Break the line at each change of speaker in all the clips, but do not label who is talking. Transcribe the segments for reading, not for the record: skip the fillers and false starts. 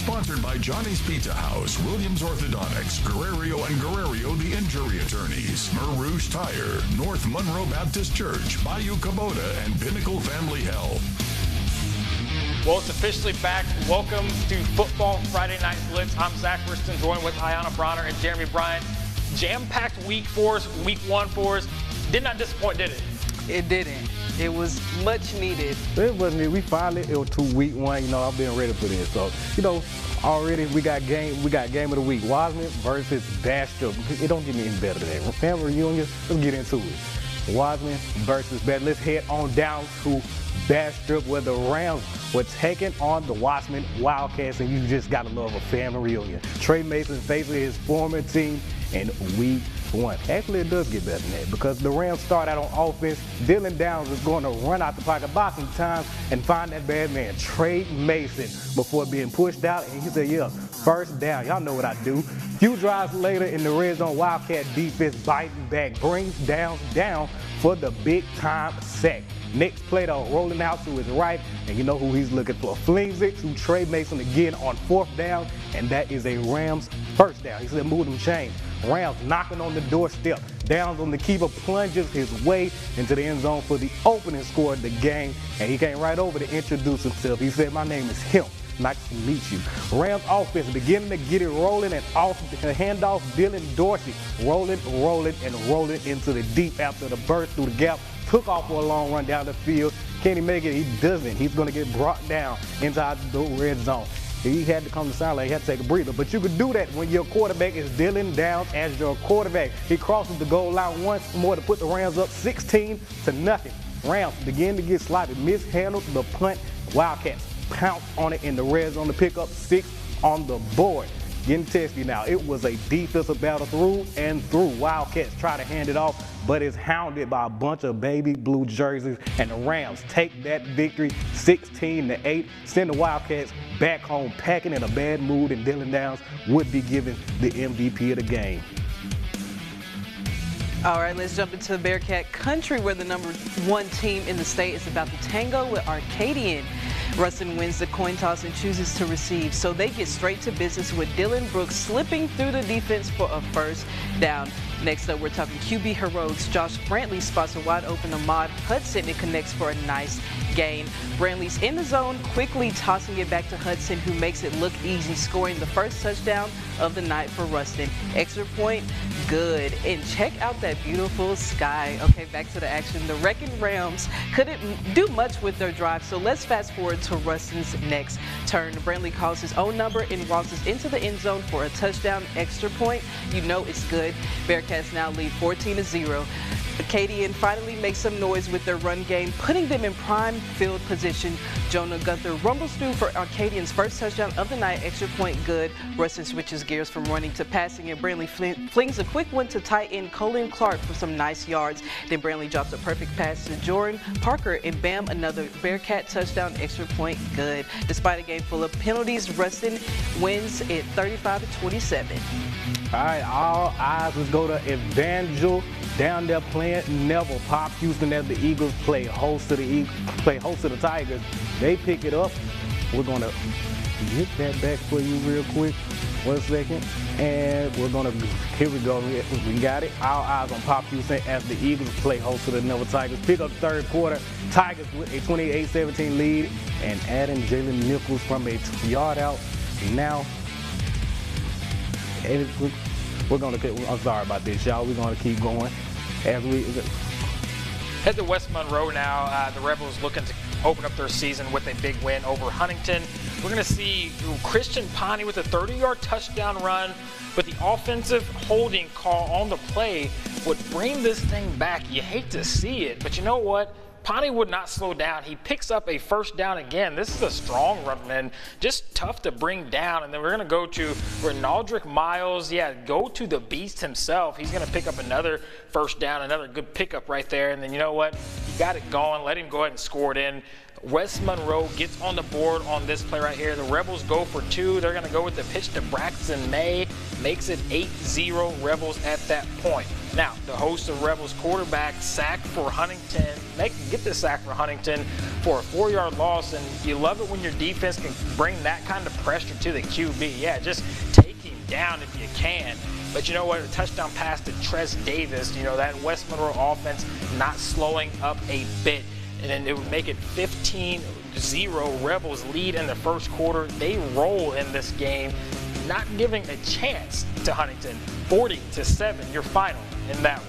Sponsored by Johnny's Pizza House, Williams Orthodontics, Guerrero and Guerrero the Injury Attorneys, Mer Rouge Tire, North Monroe Baptist Church, Bayou Kubota, and Pinnacle Family Health.
Well, it's officially back. Welcome to Football Friday Night Blitz. I'm Zach Riston, joined with Ayanna Bronner and Jeremy Bryant. Jam-packed week one for us. Did not disappoint, did it?
It didn't. It was much needed.
It wasn't it. It was week one. I've been ready for this. So, already we got game of the week. Wiseman versus Bastrop. It don't get any better than that. Family reunion, let's get into it. Wiseman versus Bastrop. Let's head on down to Bastrop where the Rams were taking on the Wiseman Wildcats, and you just gotta love a family reunion. Trey Mason facing his former team in week one. Actually, it does get better than that because the Rams start out on offense. Dylan Downs is going to run out the pocket boxing time and find that bad man, Trey Mason, before being pushed out. And he said, yeah, first down. Y'all know what I do. Few drives later in the red zone, Wildcat defense biting back, brings Downs down for the big-time sack. Next play, though, rolling out to his right, and you know who he's looking for. Flings it to Trey Mason again on fourth down, and that is a Rams first down. He said, move them chains. Rams knocking on the doorstep. Downs on the keeper, plunges his way into the end zone for the opening score of the game, and he came right over to introduce himself. He said, my name is Him. Nice to meet you. Rams offense beginning to get it rolling, and off the handoff, Dylan Dorsey rolling into the deep after the burst through the gap. Took off for a long run down the field. Can he make it? He doesn't. He's going to get brought down inside the red zone. He had to come to sound like he had to take a breather. But you could do that when your quarterback is Dylan Downs as your quarterback. He crosses the goal line once more to put the Rams up 16-0. Rams begin to get sloppy. Mishandled the punt. Wildcats pounce on it in the red zone to pick up 6 on the board. Getting testy now. It was a defensive battle through and through. Wildcats try to hand it off, but it's hounded by a bunch of baby blue jerseys, and the Rams take that victory 16-8. Send the Wildcats back home packing in a bad mood, and Dylan Downs would be given the MVP of the game.
All right, let's jump into Bearcat country where the #1 team in the state is about to tango with Arcadian. Ruston wins the coin toss and chooses to receive, so they get straight to business with Dylan Brooks slipping through the defense for a first down. Next up, we're talking QB heroics. Josh Brantley spots a wide open Ahmad Hudson and connects for a nice gain. Brantley's in the zone, quickly tossing it back to Hudson, who makes it look easy, scoring the first touchdown of the night for Ruston. Extra point, good. And check out that beautiful sky. Okay, back to the action. The Wrecking Rams couldn't do much with their drive, so let's fast forward to Ruston's next turn. Brantley calls his own number and waltzes into the end zone for a touchdown. Extra point, you know it's good. Bearcats now lead 14-0. Acadian finally makes some noise with their run game, putting them in prime field position. Jonah Gunther rumbles through for Arcadian's first touchdown of the night. Extra point, good. Ruston switches gears from running to passing, and Brantley flings a quick one to tight end Colin Clark for some nice yards. Then Brantley drops a perfect pass to Jordan Parker, and bam, another Bearcat touchdown. Extra point, good. Despite a game full of penalties, Ruston wins at 35-27.
All right, all eyes will go to Evangel down there playing Neville. Pop Houston as the Eagles play host to the Tigers. They pick it up. We're going to get that back for you real quick. 1 second. And we're going to, here we go. We got it. All eyes on Pop Houston as the Eagles play host to the Neville Tigers. Pick up third quarter. Tigers with a 28-17 lead, and adding Jalen Nichols from a yard out. Now, we're going to, I'm sorry about this, y'all. We're going to keep going as we
head to West Monroe now. The Rebels looking to open up their season with a big win over Huntington. We're going to see Christian Pawnee with a 30-yard touchdown run, but the offensive holding call on the play would bring this thing back. You hate to see it, but you know what? Pawnee would not slow down. He picks up a first down again. This is a strong run, man. Just tough to bring down. And then we're going to go to Renaldrick Miles. Yeah, go to the beast himself. He's going to pick up another first down, another good pickup right there. And then you know what? You got it going. Let him go ahead and score it in. West Monroe gets on the board on this play right here. The Rebels go for 2. They're going to go with the pitch to Braxton May. Makes it 8-0 Rebels at that point. Now, the host of Rebels quarterback sacked for Huntington. They can get the sack for Huntington for a 4-yard loss, and you love it when your defense can bring that kind of pressure to the QB. Yeah, just take him down if you can. But you know what? A touchdown pass to Tress Davis. You know, that West Monroe offense not slowing up a bit. And then it would make it 15-0 Rebels lead in the first quarter. They roll in this game, not giving a chance to Huntington. 40-7, your final in that one.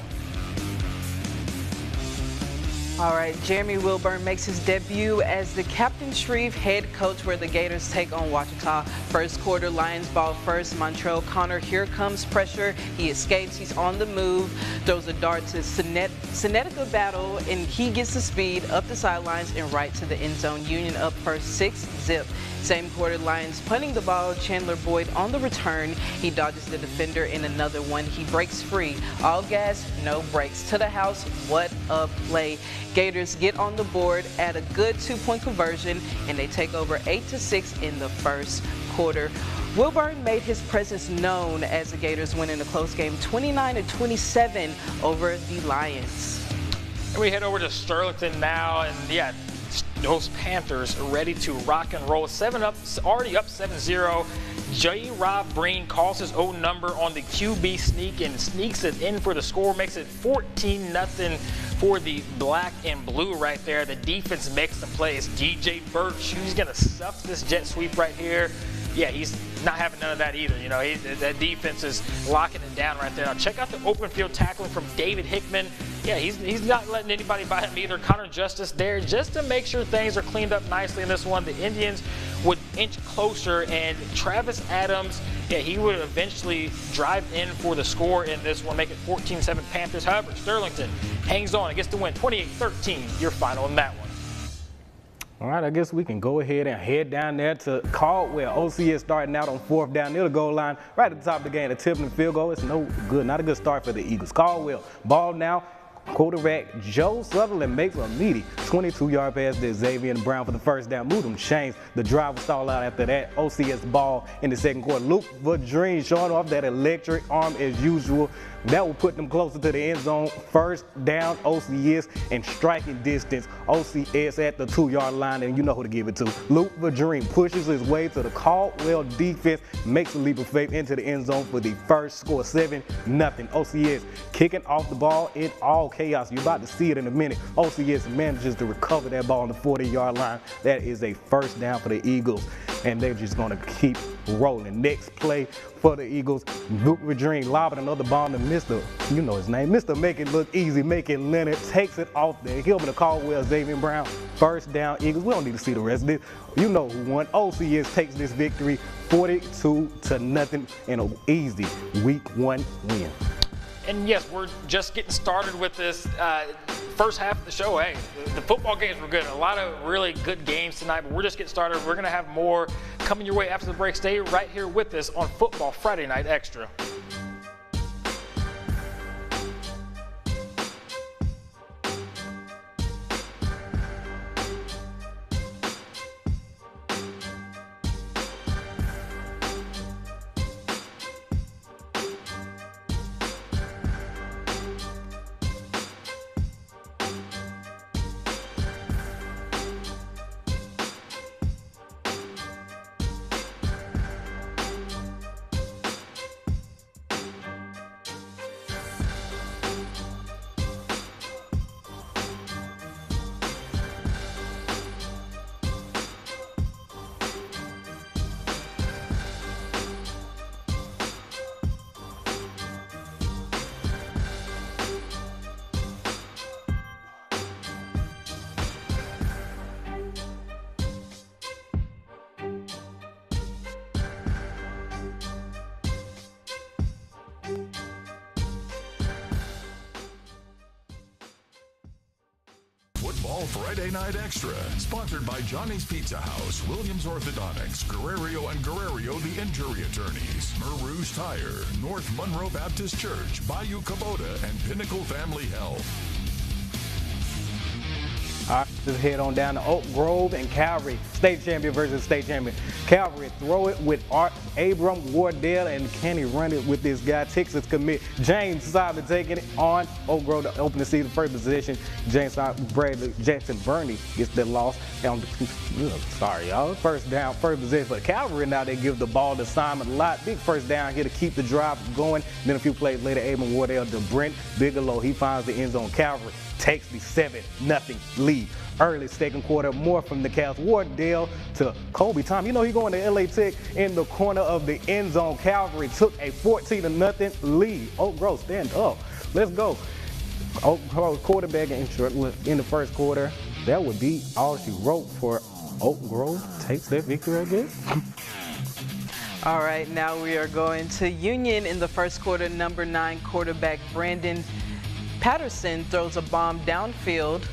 All right, Jeremy Wilburn makes his debut as the Captain Shreve head coach, where the Gators take on Ouachita. First quarter, Lions ball first. Montrell Connor, here comes pressure. He escapes, he's on the move, throws a dart to Senetica Battle, and he gets the speed up the sidelines and right to the end zone. Union up first, 6-0. Same quarter, Lions punting the ball. Chandler Boyd on the return. He dodges the defender in another one. He breaks free. All gas, no brakes. To the house, what a play. Gators get on the board at a good 2-point conversion, and they take over 8-6 in the first quarter. Wilburn made his presence known as the Gators win in a close game, 29-27 over the Lions.
And we head over to Sterlington now, and yeah, those Panthers are ready to rock and roll. Already up 7-0. J. Rob Breen calls his own number on the QB sneak and sneaks it in for the score. Makes it 14-0 for the black and blue right there. The defense makes some plays. DJ Birch, who's going to stuff this jet sweep right here. Yeah, he's not having none of that either. You know, that defense is locking it down right there. Now check out the open field tackling from David Hickman. Yeah, he's not letting anybody by him either. Connor Justice there just to make sure things are cleaned up nicely in this one. The Indians would inch closer, and Travis Adams, yeah, he would eventually drive in for the score in this one, make it 14-7 Panthers. However, Sterlington hangs on and gets the win, 28-13, your final in that one.
All right, I guess we can go ahead and head down there to Caldwell. OCS starting out on 4th down near the goal line, right at the top of the game. Attempting the field goal. It's no good, not a good start for the Eagles. Caldwell, ball now. Quarterback Joe Sutherland makes a meaty 22-yard pass to Xavier Brown for the first down. Move them chains. The drive will stall out after that. OCS ball in the second quarter. Luke Vadrine showing off that electric arm as usual. That will put them closer to the end zone. First down, OCS, and striking distance. OCS at the 2-yard line, and you know who to give it to. Luke Vadrine pushes his way to the Caldwell defense, makes a leap of faith into the end zone for the first score, 7-0. OCS kicking off the ball in all chaos. You're about to see it in a minute. OCS manages to recover that ball on the 40-yard line. That is a first down for the Eagles, and they're just going to keep rolling. Next play for the Eagles, Luke Vadrine lobbing another ball to Mr. You know his name, Mr. Make It Look Easy, Making Leonard takes it off there. Gilbert to Caldwell, Xavier Brown, first down Eagles. We don't need to see the rest of this. You know who won. OCS takes this victory 42-0 in an easy week 1 win.
And yes, we're just getting started with this first half of the show. Hey, the football games were good. A lot of really good games tonight, but we're just getting started. We're going to have more coming your way after the break. Stay right here with us on Football Friday Night Extra.
Football Friday Night Extra, sponsored by Johnny's Pizza House, Williams Orthodontics, Guerrero and Guerrero the Injury Attorneys, Mer Rouge Tire, North Monroe Baptist Church, Bayou Kubota, and Pinnacle Family Health.
Let's head on down to Oak Grove and Calvary. State champion versus state champion. Calvary throw it with Abram Wardell, and can he run it with this guy? Texas commit James Simon taking it on Oak Grove to open the season. First possession, James Bradley Jackson Burney gets the loss. Sorry, y'all. First down, first possession for the Calvary. Now they give the ball to Simon Lott. Big first down here to keep the drive going. Then a few plays later, Abram Wardell to Brent Bigelow. He finds the end zone. Calvary takes the 7-0 lead. Early second quarter, more from the Cavs. Wardell to Kobe Tom. You know, he going to LA Tech in the corner of the end zone. Calvary took a 14-0 lead. Oak Grove, stand up. Let's go. Oak Grove quarterback in the first quarter. That would be all she wrote for Oak Grove. Takes that victory, I guess.
All right, now we are going to Union in the first quarter. Number 9 quarterback Brandon Patterson throws a bomb downfield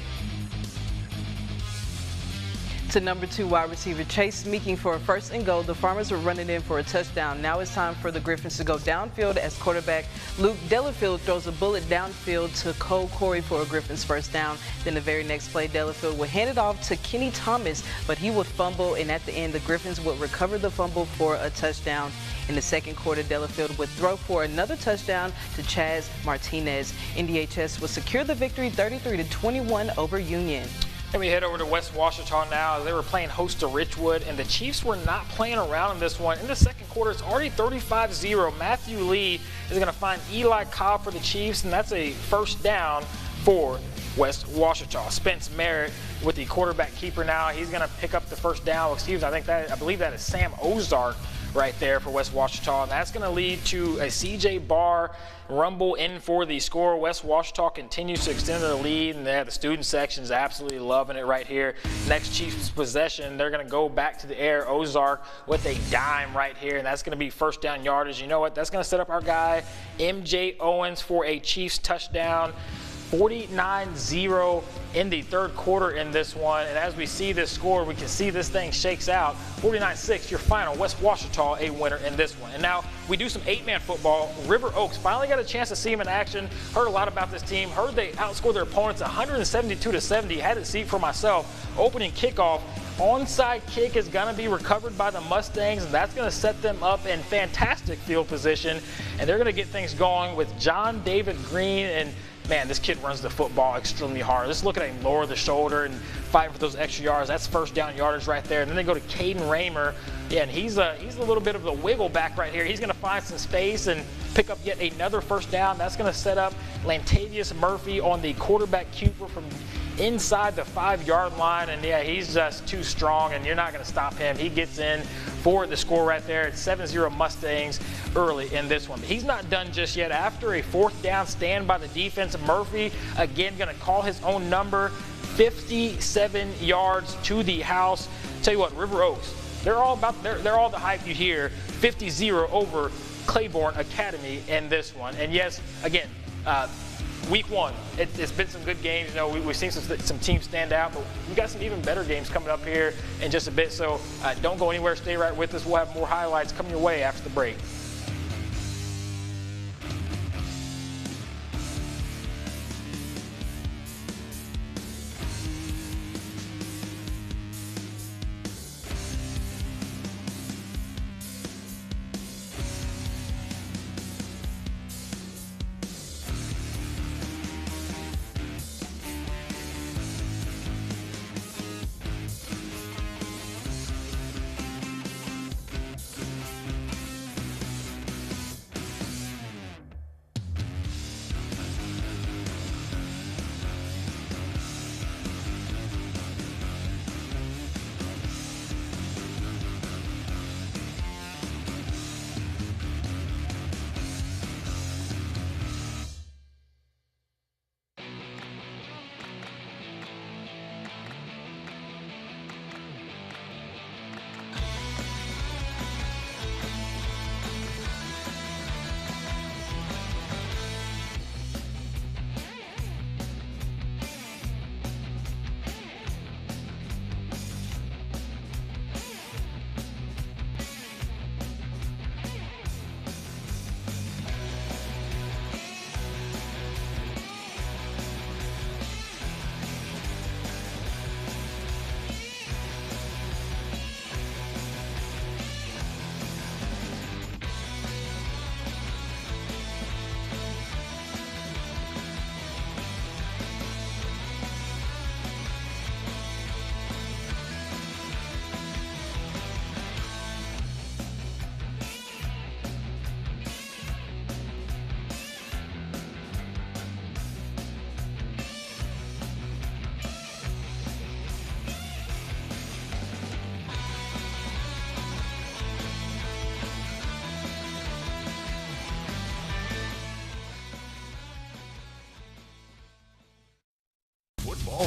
to number 2 wide receiver Chase Meeking for a first and goal. The Farmers were running in for a touchdown. Now it's time for the Griffins to go downfield as quarterback Luke Delafield throws a bullet downfield to Cole Corey for a Griffins first down. Then the very next play, Delafield would hand it off to Kenny Thomas, but he would fumble, and at the end, the Griffins would recover the fumble for a touchdown. In the second quarter, Delafield would throw for another touchdown to Chaz Martinez. NDHS would secure the victory 33-21 over Union.
And we head over to West Washita now. They were playing host to Richwood, and the Chiefs were not playing around in this one. In the second quarter, it's already 35-0. Matthew Lee is going to find Eli Cobb for the Chiefs, and that's a first down for West Washita. Spence Merritt with the quarterback keeper now. He's going to pick up the first down. I believe that is Sam Ozark right there for West Washita, and that's going to lead to a CJ Barr rumble in for the score. West Washita continues to extend their lead, and the student section is absolutely loving it right here. Next Chiefs possession, they're going to go back to the air. Ozark with a dime right here, and that's going to be first down yardage. You know what? That's going to set up our guy MJ Owens for a Chiefs touchdown. 49-0 in the third quarter in this one. And as we see this score, we can see this thing shakes out. 49-6, your final. West Washita a winner in this one. And now we do some 8-man football. River Oaks finally got a chance to see him in action. Heard a lot about this team. Heard they outscored their opponents 172-70. Had to see it for myself. Opening kickoff. Onside kick is going to be recovered by the Mustangs, and that's going to set them up in fantastic field position. And they're going to get things going with John David Green. And man, this kid runs the football extremely hard. Just look at him lower the shoulder and fighting for those extra yards. That's first down yardage right there. And then they go to Caden Raymer. Yeah, and he's a little bit of a wiggle back right here. He's going to find some space and pick up yet another first down. That's going to set up Lantavius Murphy on the quarterback keeper from inside the 5-yard line. And yeah, he's just too strong, and you're not going to stop him. He gets in for the score right there. It's 7-0 Mustangs early in this one. But he's not done just yet. After a fourth down stand by the defense, Murphy again going to call his own number. 57 yards to the house. Tell you what, River Oaks, they're all the hype you hear. 50-0 over Claiborne Academy in this one. And yes, again, week one, it's been some good games. You know, we've seen some teams stand out, but we've got some even better games coming up here in just a bit. So don't go anywhere. Stay right with us. We'll have more highlights coming your way after the break.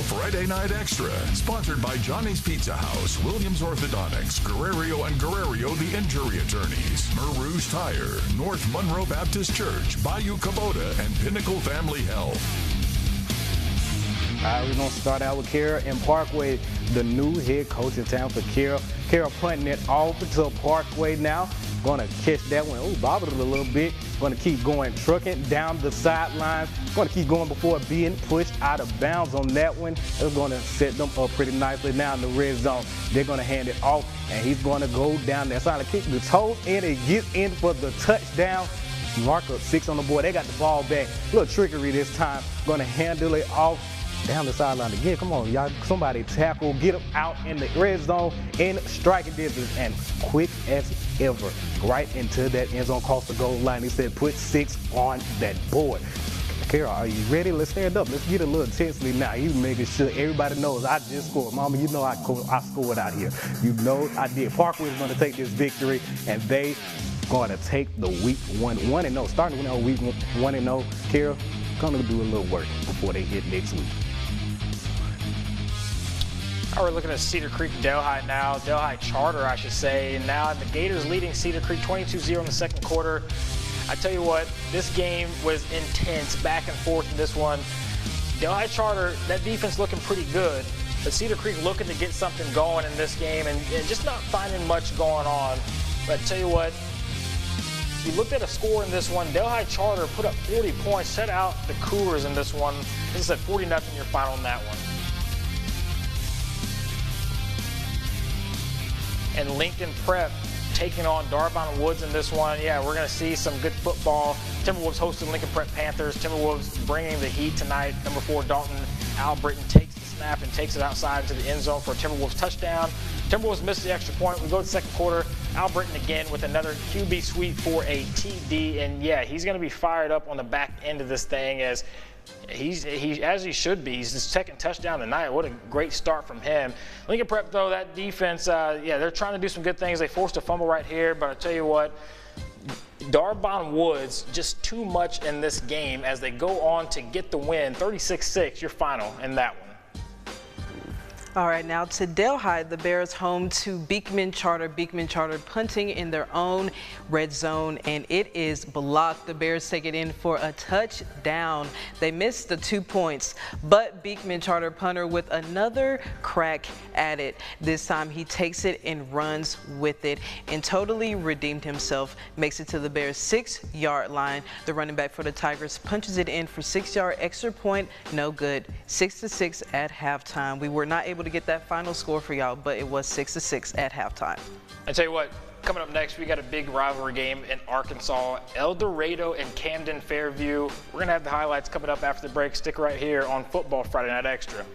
Friday Night Extra, sponsored by Johnny's Pizza House, Williams Orthodontics, Guerrero and Guerrero, the injury attorneys, Mer Rouge Tire, North Monroe Baptist Church, Bayou Kubota, and Pinnacle Family Health.
All right, we're going to start out with Kara and Parkway, the new head coach in town for Kara. Kara punting it off to Parkway now. Going to catch that one. Oh, bobbled it a little bit. Going to keep going, trucking down the sideline. Going to keep going before being pushed out of bounds on that one. It's going to set them up pretty nicely now in the red zone. They're going to hand it off, and he's going to go down there. Trying to kick the toes in and get in for the touchdown. Mark up 6 on the board. They got the ball back. A little trickery this time. Going to handle it off. Down the sideline again. Come on, y'all. Somebody tackle. Get him out in the red zone in striking distance and quick as ever. Right into that end zone, across the goal line. He said, put 6 on that board. Kara, are you ready? Let's stand up. Let's get a little intensely now. He's making sure everybody knows I just scored. Mama, you know I scored out here. You know I did. Parkway is going to take this victory, and they going to take the week 1-0. Starting with week 1-0. Kara, going to do a little work before they hit next week.
We're looking at Cedar Creek Delhi now, Delhi Charter, I should say. And now the Gators leading Cedar Creek 22-0 in the second quarter. I tell you what, this game was intense, back and forth in this one. Delhi Charter, that defense looking pretty good, but Cedar Creek looking to get something going in this game and just not finding much going on. But I tell you what, if you looked at a score in this one, Delhi Charter put up 40 points, shut out the Cougars in this one. This is at 40-0 your final in that one. And Lincoln Prep taking on Darbon Woods in this one. Yeah, we're going to see some good football. Timberwolves hosting Lincoln Prep Panthers. Timberwolves bringing the heat tonight. Number 4, Dalton Albritton takes the snap and takes it outside into the end zone for a Timberwolves touchdown. Timberwolves missed the extra point. We go to the second quarter. Albritton again with another QB sweep for a TD. And yeah, he's going to be fired up on the back end of this thing as he should be. He's his second touchdown tonight. What a great start from him. Lincoln Prep, though, that defense, yeah, they're trying to do some good things. They forced a fumble right here, but I tell you what, Darbon Woods, just too much in this game as they go on to get the win. 36-6, your final in that one.
All right, now to Delhi, the Bears home to Beekman Charter. Beekman Charter punting in their own red zone, and it is blocked. The Bears take it in for a touchdown. They missed the 2 points, but Beekman Charter punter with another crack at it. This time he takes it and runs with it and totally redeemed himself. Makes it to the Bears' 6-yard line. The running back for the Tigers punches it in for 6-yard extra point. No good. 6-6 at halftime. We were not able to get that final score for y'all, but it was 6-6 at halftime.
I tell you what, coming up next, we got a big rivalry game in Arkansas, El Dorado and Camden Fairview. We're going to have the highlights coming up after the break. Stick right here on Football Friday Night Extra.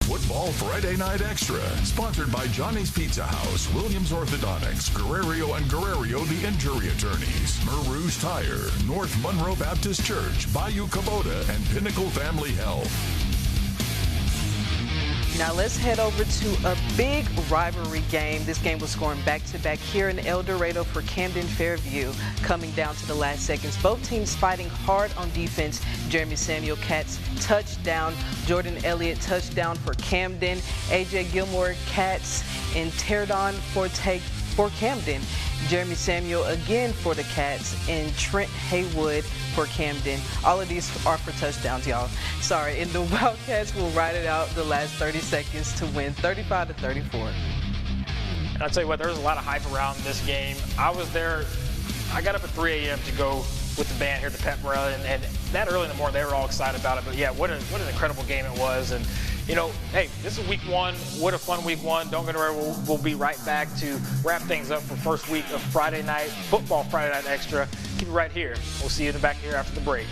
Football Friday Night Extra, sponsored by Johnny's Pizza House, Williams Orthodontics, Guerrero and Guerrero, the injury attorneys, Mer Rouge Tire, North Monroe Baptist Church, Bayou Kubota, and Pinnacle Family Health.
Now let's head over to a big rivalry game. This game was scoring back-to-back here in El Dorado for Camden Fairview, coming down to the last seconds. Both teams fighting hard on defense. Jeremy Samuel Cats touchdown. Jordan Elliott touchdown for Camden. AJ Gilmore Cats and Teradon Forte for Camden. Jeremy Samuel again for the Cats, and Trent Haywood for Camden. All of these are for touchdowns, y'all. Sorry, and the Wildcats will ride it out the last 30 seconds to win 35-34.
I'll tell you what, there's a lot of hype around this game. I was there. I got up at 3 a.m. to go with the band here at the Pep Morale, and that early in the morning, they were all excited about it. But yeah, what an incredible game it was. And you know, hey, this is week one. What a fun week one. Don't go anywhere. We'll be right back to wrap things up for first week of Friday Night Football, Friday Night Extra. Keep it right here. We'll see you in the back here after the break.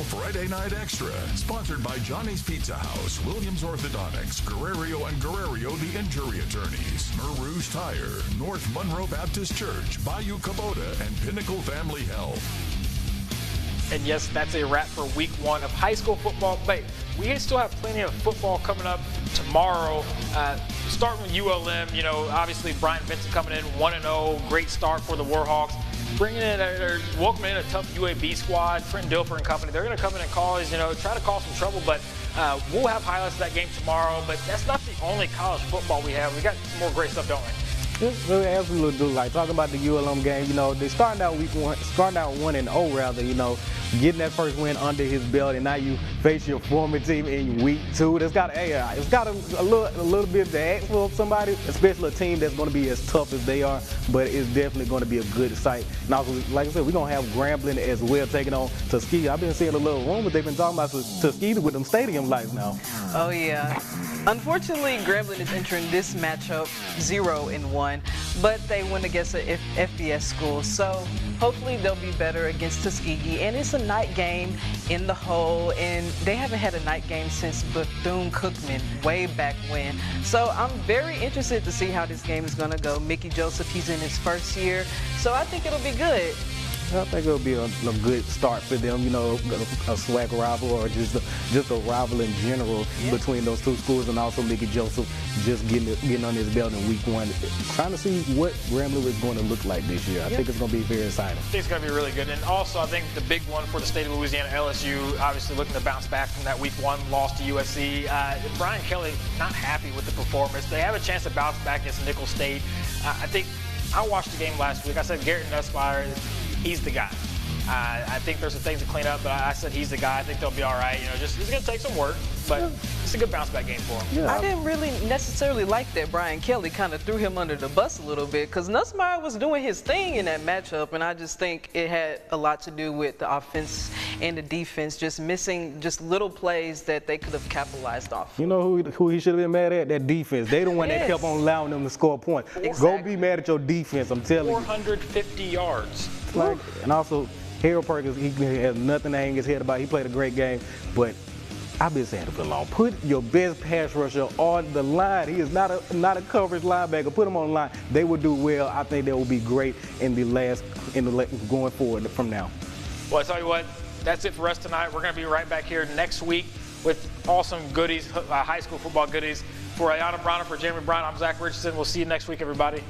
Friday Night Extra, sponsored by Johnny's Pizza House, Williams Orthodontics, Guerrero and Guerrero the Injury Attorneys, Mer Rouge Tire, North Monroe Baptist Church, Bayou Kubota, and Pinnacle Family Health.
And yes, that's a wrap for week one of high school football. But we still have plenty of football coming up tomorrow. Starting with ULM, you know, obviously Brian Vincent coming in 1-0, great start for the Warhawks. Bringing in, welcoming in a tough UAB squad, Trenton Dilfer and company. They're going to come in and cause, try to cause some trouble, but we'll have highlights of that game tomorrow. But that's not the only college football we have. We got some more great stuff, don't we?
We absolutely do. Like talking about the ULM game, they starting out 1-0 rather, getting that first win under his belt, and now you face your former team in week two. It's got a little bit to ask for somebody, especially a team that's going to be as tough as they are, but it's definitely going to be a good sight. And also, like I said, we're going to have Grambling as well taking on Tuskegee. I've been seeing a little rumors they've been talking about Tuskegee with them stadium lights now.
Oh, yeah. Unfortunately, Grambling is entering this matchup 0-1, but they win against an FBS school, so hopefully they'll be better against Tuskegee. And it's a night game in the hole, and they haven't had a night game since Bethune-Cookman way back when. So I'm very interested to see how this game is going to go. Mickey Joseph, he's in his first year, so I think it'll be good.
I think it'll be a good start for them, a swag rival or just a rival in general between those two schools, and also Mickey Joseph just getting on his belt in week one, trying to see what Grambling is going to look like this year. I think it's going to be very exciting.
I think it's going to be really good. And also, I think the big one for the state of Louisiana, LSU, obviously looking to bounce back from that week one loss to USC. Brian Kelly not happy with the performance. They have a chance to bounce back against Nicholls State. I think I watched the game last week. I said Garrett Nussmeier, he's the guy. I think there's some things to clean up, but I said he's the guy. I think they'll be all right. It's going to take some work, but It's a good bounce back game for him.
I didn't really necessarily like that Brian Kelly kind of threw him under the bus a little bit because Nussmeier was doing his thing in that matchup, and I just think it had a lot to do with the offense and the defense just missing just little plays that they could have capitalized off.
You know who he should have been mad at? That defense. They the one that kept on allowing them to score points.
Exactly.
Go be mad at your defense, I'm telling you.
450 yards.
Like, and also, Harold Perkins, he has nothing to hang his head about. He played a great game, but I've been saying it for long. Put your best pass rusher on the line. He is not a coverage linebacker. Put him on the line. They will do well. I think they will be great going forward from now.
Well, I tell you what, that's it for us tonight. We're going to be right back here next week with awesome goodies, high school football goodies. For Ayana Bronner, for Jeremy Brown, I'm Zach Richardson. We'll see you next week, everybody.